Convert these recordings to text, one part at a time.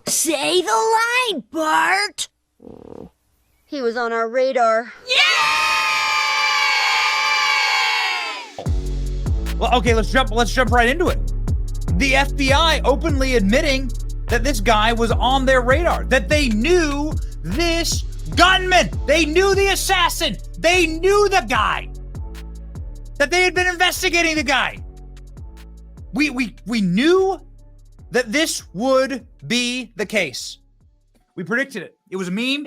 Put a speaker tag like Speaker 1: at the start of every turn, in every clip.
Speaker 1: Say the line, Bart.
Speaker 2: He was on our radar.
Speaker 3: Well, okay, let's jump right into it. The FBI openly admitting that this guy was on their radar, that they knew this gunman, they knew the assassin, they knew the guy, that they had been investigating the guy. We knew that this would be the case. We predicted it. It was a meme.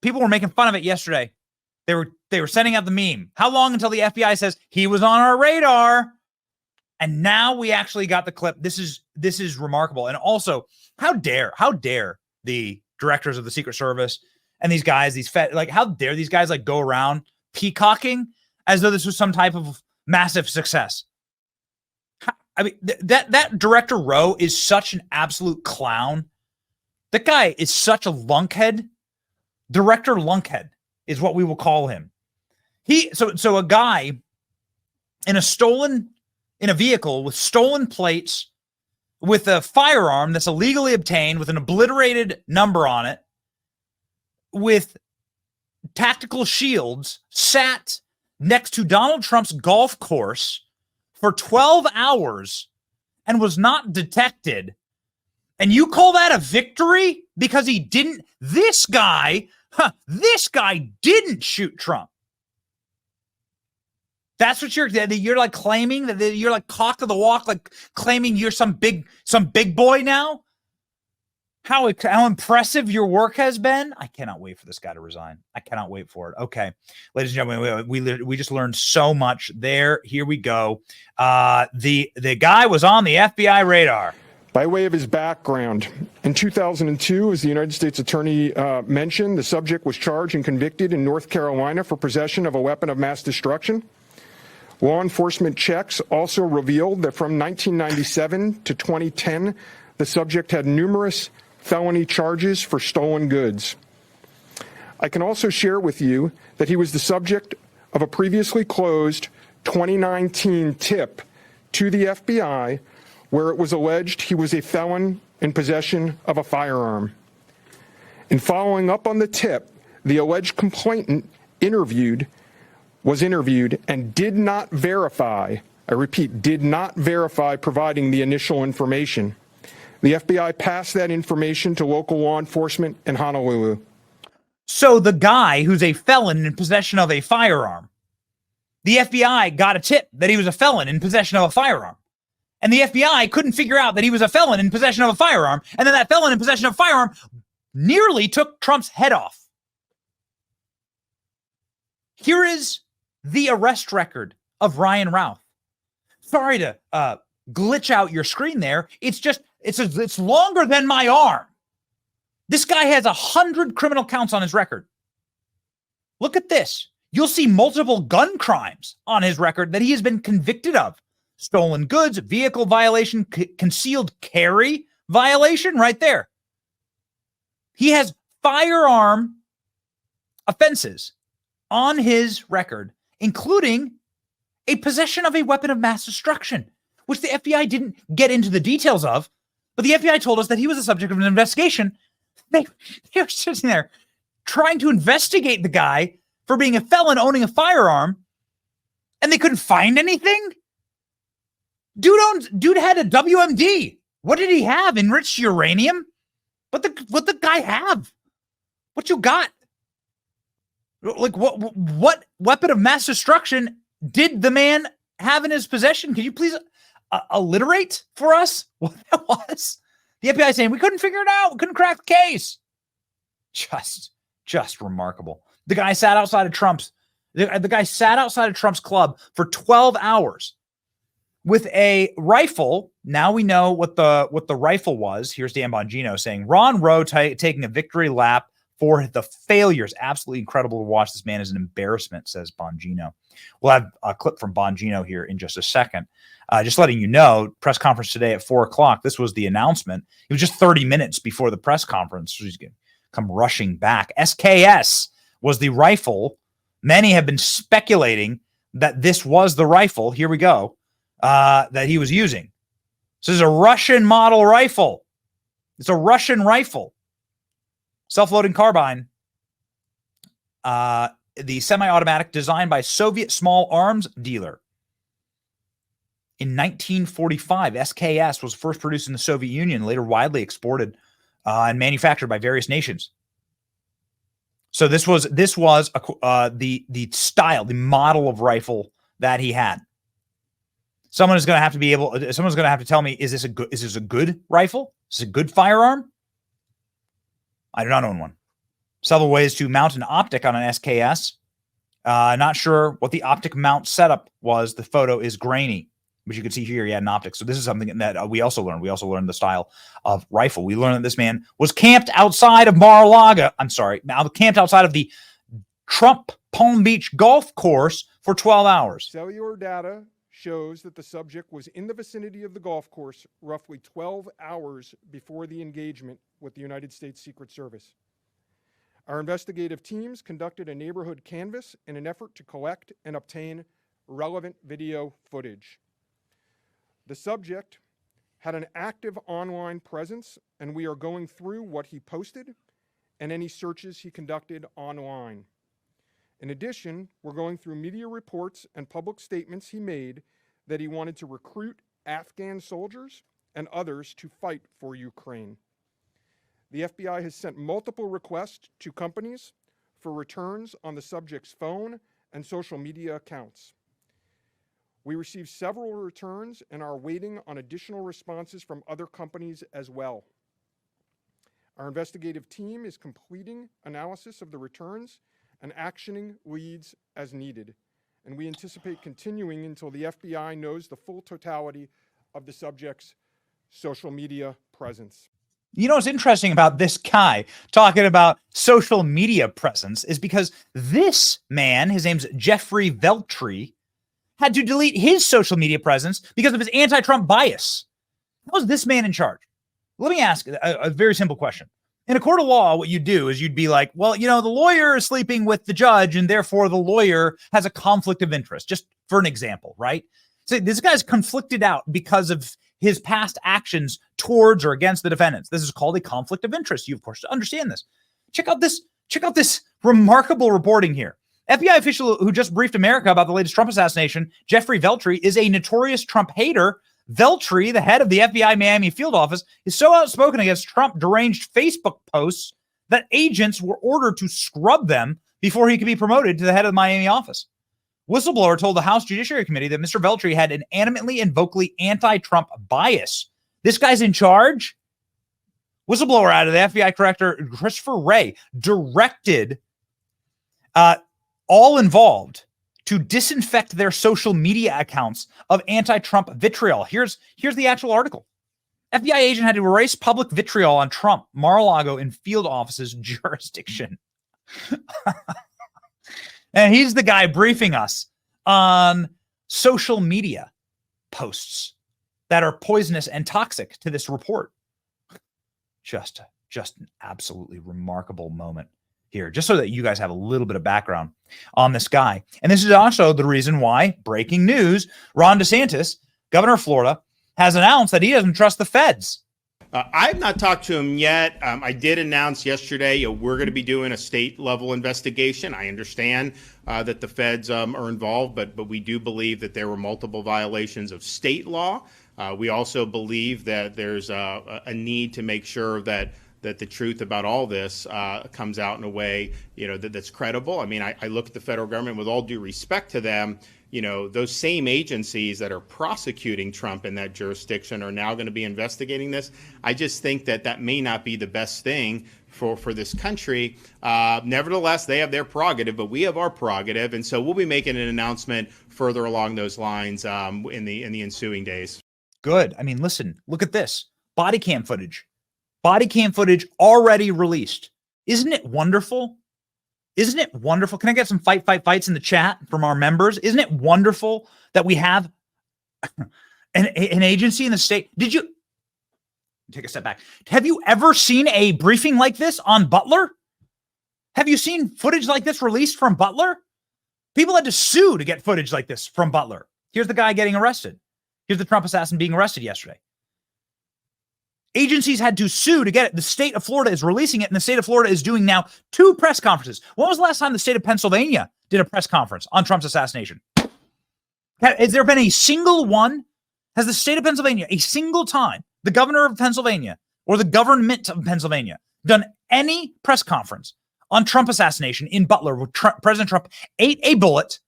Speaker 3: People were making fun of it yesterday. They were sending out the meme. How long until the FBI says he was on our radar? And now we actually got the clip. This is remarkable. And also, how dare the directors of the Secret Service and these guys, how dare these guys go around peacocking as though this was some type of massive success. I mean, that director Rowe is such an absolute clown. That guy is such a lunkhead. Director Lunkhead is what we will call him. So a guy in a vehicle with stolen plates, with a firearm that's illegally obtained, with an obliterated number on it, with tactical shields, sat next to Donald Trump's golf course for 12 hours and was not detected. And you call that a victory because this guy didn't shoot Trump. That's what you're claiming, that you're cock of the walk, claiming you're some big boy now. How impressive your work has been. I cannot wait for this guy to resign. I cannot wait for it. Okay, ladies and gentlemen, we just learned so much there. Here we go. The guy was on the FBI radar.
Speaker 4: By way of his background, in 2002, as the United States Attorney mentioned, the subject was charged and convicted in North Carolina for possession of a weapon of mass destruction. Law enforcement checks also revealed that from 1997 to 2010, the subject had numerous felony charges for stolen goods. I can also share with you that he was the subject of a previously closed 2019 tip to the FBI where it was alleged he was a felon in possession of a firearm. In following up on the tip, the alleged complainant was interviewed and did not verify, I repeat, did not verify providing the initial information. The FBI passed that information to local law enforcement in Honolulu.
Speaker 3: So the guy who's a felon in possession of a firearm, the FBI got a tip that he was a felon in possession of a firearm. And the FBI couldn't figure out that he was a felon in possession of a firearm. And then that felon in possession of a firearm nearly took Trump's head off. Here is the arrest record of Ryan Routh. Sorry to glitch out your screen there. It's longer than my arm. This guy has 100 criminal counts on his record. Look at this. You'll see multiple gun crimes on his record that he has been convicted of. Stolen goods, vehicle violation, concealed carry violation right there. He has firearm offenses on his record, including a possession of a weapon of mass destruction, which the FBI didn't get into the details of, but the FBI told us that he was the subject of an investigation. They were sitting there trying to investigate the guy for being a felon owning a firearm, and they couldn't find anything? Dude had a WMD. What did he have? Enriched uranium? What the guy have? What you got? What weapon of mass destruction did the man have in his possession? Could you please alliterate for us what that was? The FBI saying we couldn't figure it out. We couldn't crack the case. Just remarkable. The guy sat outside of Trump's club for 12 hours with a rifle. Now we know what the rifle was. Here's Dan Bongino saying Ron Rowe taking a victory lap for the failures. Absolutely incredible to watch. This man is an embarrassment, says Bongino. We'll have a clip from Bongino here in just a second. Just letting you know, press conference today at 4:00. This was the announcement. It was just 30 minutes before the press conference. She's going to come rushing back. SKS was the rifle. Many have been speculating that this was the rifle. Here we go. That he was using. So this is a Russian model rifle. It's a Russian rifle. Self-loading carbine. The semi-automatic designed by Soviet small arms dealer. In 1945, SKS was first produced in the Soviet Union, later widely exported and manufactured by various nations. So this was the style, the model of rifle that he had. Someone's going to have to tell me, is this a good rifle? Is this a good firearm? I do not own one. Several ways to mount an optic on an SKS. Not sure what the optic mount setup was. The photo is grainy, but you can see here he had an optic. So this is something that we also learned. We also learned the style of rifle. We learned that this man was camped outside of Mar-a-Lago. Camped outside of the Trump Palm Beach golf course for 12 hours.
Speaker 4: Cellular data shows that the subject was in the vicinity of the golf course roughly 12 hours before the engagement with the United States Secret Service. Our investigative teams conducted a neighborhood canvass in an effort to collect and obtain relevant video footage. The subject had an active online presence, and we are going through what he posted and any searches he conducted online. In addition, we're going through media reports and public statements he made that he wanted to recruit Afghan soldiers and others to fight for Ukraine. The FBI has sent multiple requests to companies for returns on the subject's phone and social media accounts. We received several returns and are waiting on additional responses from other companies as well. Our investigative team is completing analysis of the returns and actioning leads as needed, and we anticipate continuing until the FBI knows the full totality of the subject's social media presence.
Speaker 3: You know what's interesting about this guy talking about social media presence is because this man, his name's Jeffrey Veltri, had to delete his social media presence because of his anti-Trump bias. How is this man in charge? Let me ask a very simple question. In a court of law, what you do is you'd be like, well, you know, the lawyer is sleeping with the judge and therefore the lawyer has a conflict of interest, just for an example, right? So this guy's conflicted out because of his past actions towards or against the defendants. This is called a conflict of interest. You, of course, understand this. Check out this remarkable reporting here. FBI official who just briefed America about the latest Trump assassination, Jeffrey Veltri, is a notorious Trump hater. Veltri, the head of the FBI Miami field office, is so outspoken against Trump deranged Facebook posts that agents were ordered to scrub them before he could be promoted to the head of the Miami office. Whistleblower told the House Judiciary Committee that Mr. Veltri had an animately and vocally anti-Trump bias. This guy's in charge? Whistleblower out of the FBI director Christopher Wray directed all involved to disinfect their social media accounts of anti-Trump vitriol. Here's the actual article. FBI agent had to erase public vitriol on Trump, Mar-a-Lago, in field office's jurisdiction. And he's the guy briefing us on social media posts that are poisonous and toxic to this report. Just an absolutely remarkable moment here, just so that you guys have a little bit of background on this guy. And this is also the reason why, breaking news, Ron DeSantis, governor of Florida, has announced that he doesn't trust the feds.
Speaker 5: I have not talked to him yet. I did announce yesterday we're going to be doing a state-level investigation. I understand that the feds are involved, but we do believe that there were multiple violations of state law. We also believe that there's a need to make sure that the truth about all this comes out in a way, that's credible. I mean, I look at the federal government with all due respect to them. Those same agencies that are prosecuting Trump in that jurisdiction are now going to be investigating this. I just think that may not be the best thing for this country. Nevertheless, they have their prerogative, but we have our prerogative. And so we'll be making an announcement further along those lines in the ensuing days.
Speaker 3: Good. I mean, listen, look at this. Body cam footage. Body cam footage already released. Isn't it wonderful? Isn't it wonderful? Can I get some fights in the chat from our members? Isn't it wonderful that we have an agency in the state? Did you take a step back? Have you ever seen a briefing like this on Butler? Have you seen footage like this released from Butler? People had to sue to get footage like this from Butler. Here's the guy getting arrested. Here's the Trump assassin being arrested yesterday. Agencies had to sue to get it. The state of Florida is releasing it, and the state of Florida is doing now 2 press conferences. When was the last time the state of Pennsylvania did a press conference on Trump's assassination? Has there been a single one? Has the state of Pennsylvania, a single time, the governor of Pennsylvania or the government of Pennsylvania done any press conference on Trump assassination in Butler where President Trump ate a bullet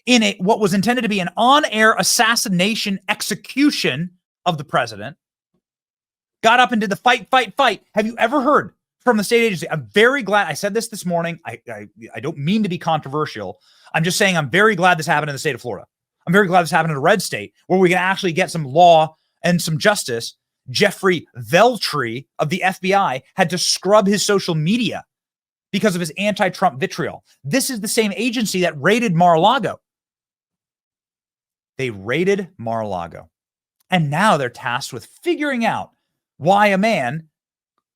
Speaker 3: in what was intended to be an on-air assassination execution of the president, got up and did the fight. Have you ever heard from the state agency? I'm very glad. I said this morning. I don't mean to be controversial. I'm just saying I'm very glad this happened in the state of Florida. I'm very glad this happened in a red state where we can actually get some law and some justice. Jeffrey Veltri of the FBI had to scrub his social media because of his anti-Trump vitriol. This is the same agency that raided Mar-a-Lago. They raided Mar-a-Lago. And now they're tasked with figuring out why a man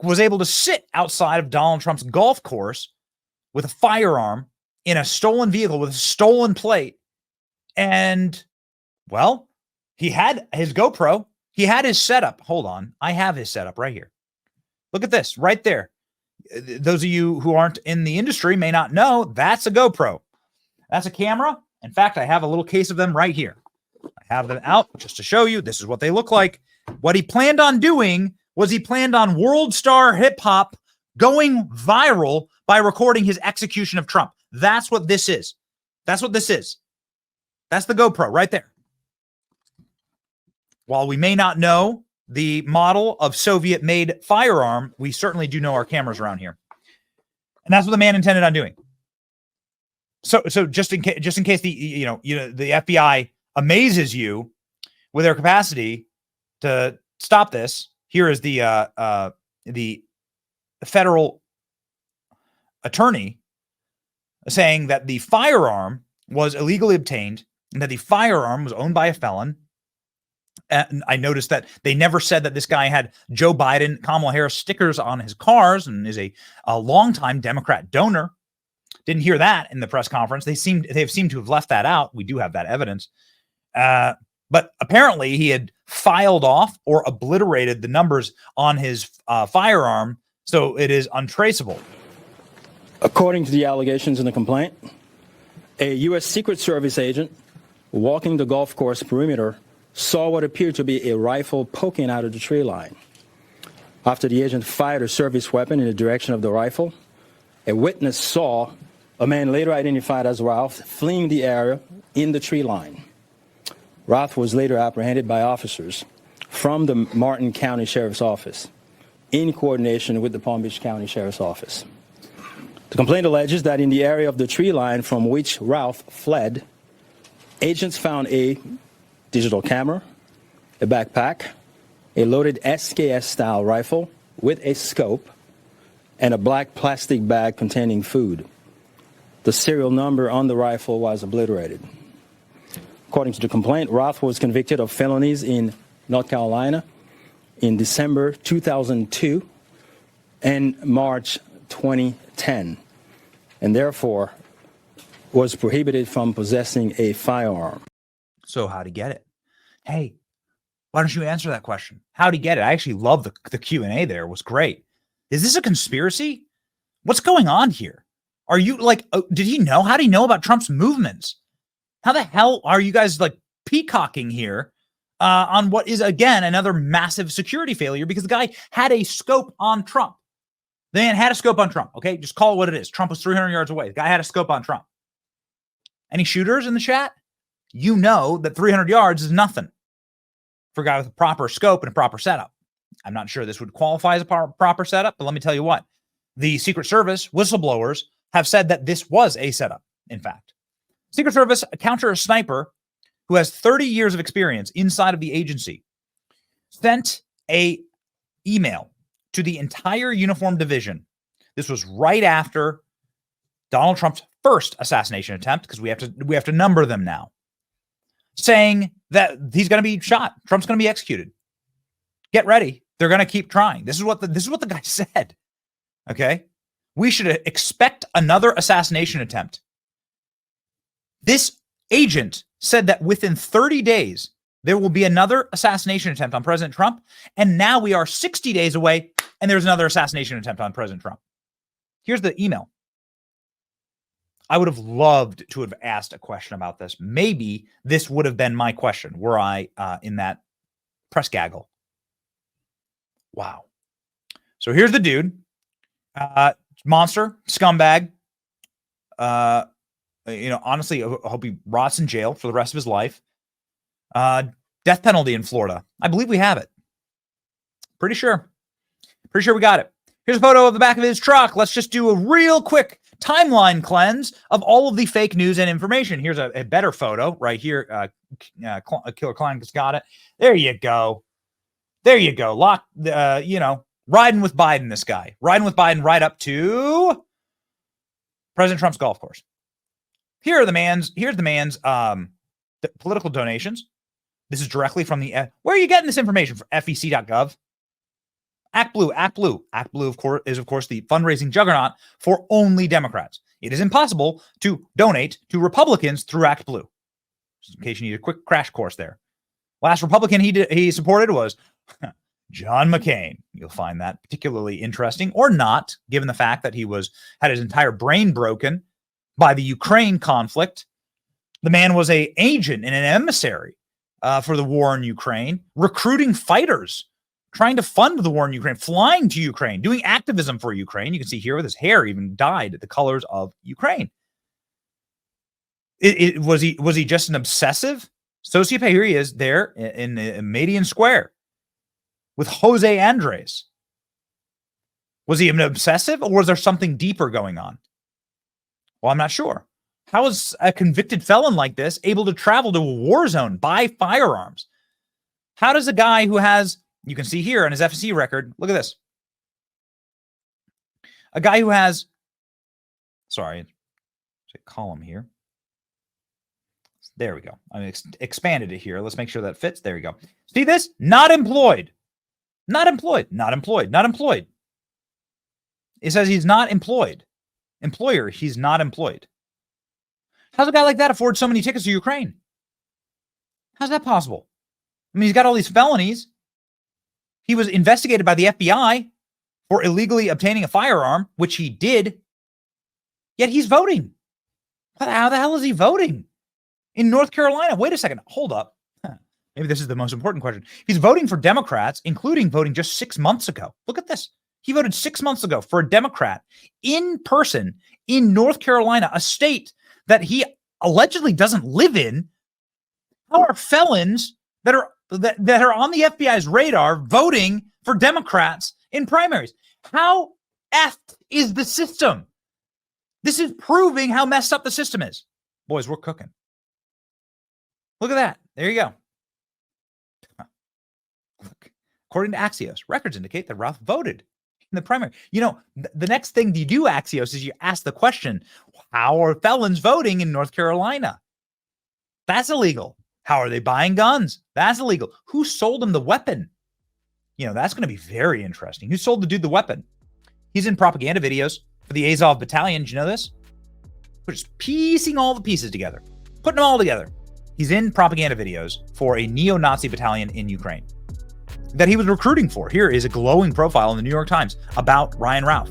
Speaker 3: was able to sit outside of Donald Trump's golf course with a firearm in a stolen vehicle with a stolen plate. And, well, he had his GoPro. He had his setup. Hold on. I have his setup right here. Look at this right there. Those of you who aren't in the industry may not know that's a GoPro. That's a camera. In fact, I have a little case of them right here. I have them out just to show you. This is what they look like. What he planned on doing was he planned on world star hip hop going viral by recording his execution of Trump. That's what this is. That's what this is. That's the GoPro right there. While we may not know the model of Soviet-made firearm, we certainly do know our cameras around here. And that's what the man intended on doing. So just in case the FBI amazes you with their capacity to stop this, here is the federal attorney saying that the firearm was illegally obtained and that the firearm was owned by a felon. And I noticed that they never said that this guy had Joe Biden, Kamala Harris stickers on his cars and is a longtime Democrat donor. Didn't hear that in the press conference. They've seemed to have left that out. We do have that evidence. But apparently he had filed off or obliterated the numbers on his firearm, so it is untraceable.
Speaker 6: According to the allegations in the complaint, a U.S. Secret Service agent walking the golf course perimeter saw what appeared to be a rifle poking out of the tree line. After the agent fired a service weapon in the direction of the rifle, a witness saw a man later identified as Ralph fleeing the area in the tree line. Ralph was later apprehended by officers from the Martin County Sheriff's Office in coordination with the Palm Beach County Sheriff's Office. The complaint alleges that in the area of the tree line from which Ralph fled, agents found a digital camera, a backpack, a loaded SKS-style rifle with a scope, and a black plastic bag containing food. The serial number on the rifle was obliterated. According to the complaint, Roth was convicted of felonies in North Carolina in December 2002 and March 2010, and therefore was prohibited from possessing a firearm.
Speaker 3: So how'd he get it? Hey, why don't you answer that question? How'd he get it? I actually love the Q&A there. It was great. Is this a conspiracy? What's going on here? Are you did he know? How do you know about Trump's movements? How the hell are you guys peacocking here on what is, again, another massive security failure because the guy had a scope on Trump. The man had a scope on Trump, okay? Just call it what it is. Trump was 300 yards away. The guy had a scope on Trump. Any shooters in the chat? You know that 300 yards is nothing for a guy with a proper scope and a proper setup. I'm not sure this would qualify as a proper setup, but let me tell you what. The Secret Service whistleblowers have said that this was a setup, in fact. Secret Service counter sniper who has 30 years of experience inside of the agency sent a email to the entire uniform division. This was right after Donald Trump's first assassination attempt, because we have to number them now, saying that he's going to be shot. Trump's going to be executed. Get ready. They're going to keep trying. This is what the guy said. Okay. We should expect another assassination attempt. This agent said that within 30 days, there will be another assassination attempt on President Trump. And now we are 60 days away, and there's another assassination attempt on President Trump. Here's the email. I would have loved to have asked a question about this. Maybe this would have been my question were I in that press gaggle. Wow. So here's the dude. Monster, scumbag. Honestly, I hope he rots in jail for the rest of his life. Death penalty in Florida. I believe we have it. Pretty sure we got it. Here's a photo of the back of his truck. Let's just do a real quick timeline cleanse of all of the fake news and information. Here's a better photo right here. Killer Klein just got it. There you go. Riding with Biden, this guy. Riding with Biden right up to President Trump's golf course. Here's the man's political donations. This is directly from the, where are you getting this information? From FEC.gov. Act Blue, of course, is of course the fundraising juggernaut for only Democrats. It is impossible to donate to Republicans through Act Blue. Just in case you need a quick crash course there. Last Republican he supported was John McCain. You'll find that particularly interesting, or not, given the fact that he had his entire brain broken by the Ukraine conflict. The man was an agent and an emissary for the war in Ukraine, recruiting fighters, trying to fund the war in Ukraine, flying to Ukraine, doing activism for Ukraine. You can see here with his hair even dyed the colors of Ukraine. Was he just an obsessive sociopath? Here he is there in Madian Square with Jose Andres. Was he an obsessive, or was there something deeper going on? Well, I'm not sure. How is a convicted felon like this able to travel to a war zone, buy firearms? How does a guy who has, you can see here on his FCC record, look at this. A guy who has, column here. There we go. I expanded it here. Let's make sure that fits. There we go. See this? Not employed. Not employed. Not employed. Not employed. It says he's not employed. Employer, he's not employed. How's a guy like that afford so many tickets to Ukraine? How's that possible? I mean, he's got all these felonies. He was investigated by the FBI for illegally obtaining a firearm, which he did. Yet he's voting. How the hell is he voting? In North Carolina. Wait a second. Hold up. Maybe this is the most important question. He's voting for Democrats, including voting just 6 months ago. Look at this. He voted 6 months ago for a Democrat in person in North Carolina, a state that he allegedly doesn't live in. How are felons that are on the FBI's radar voting for Democrats in primaries? How effed is the system? This is proving how messed up the system is. Boys, we're cooking. Look at that. There you go. Look. According to Axios, records indicate that Ralph voted in the primary. You know, the next thing you do, Axios, is you ask the question, how are felons voting in North Carolina? That's illegal. How are they buying guns? That's illegal. Who sold him the weapon? You know, that's going to be very interesting. Who sold the dude the weapon? He's in propaganda videos for the Azov Battalion. Did you know this? We're just piecing all the pieces together, putting them all together. He's in propaganda videos for a neo-Nazi battalion in Ukraine that he was recruiting for. Here is a glowing profile in the New York Times about Ryan Ralph.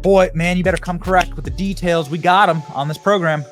Speaker 3: Boy, man, you better come correct with the details. We got him on this program.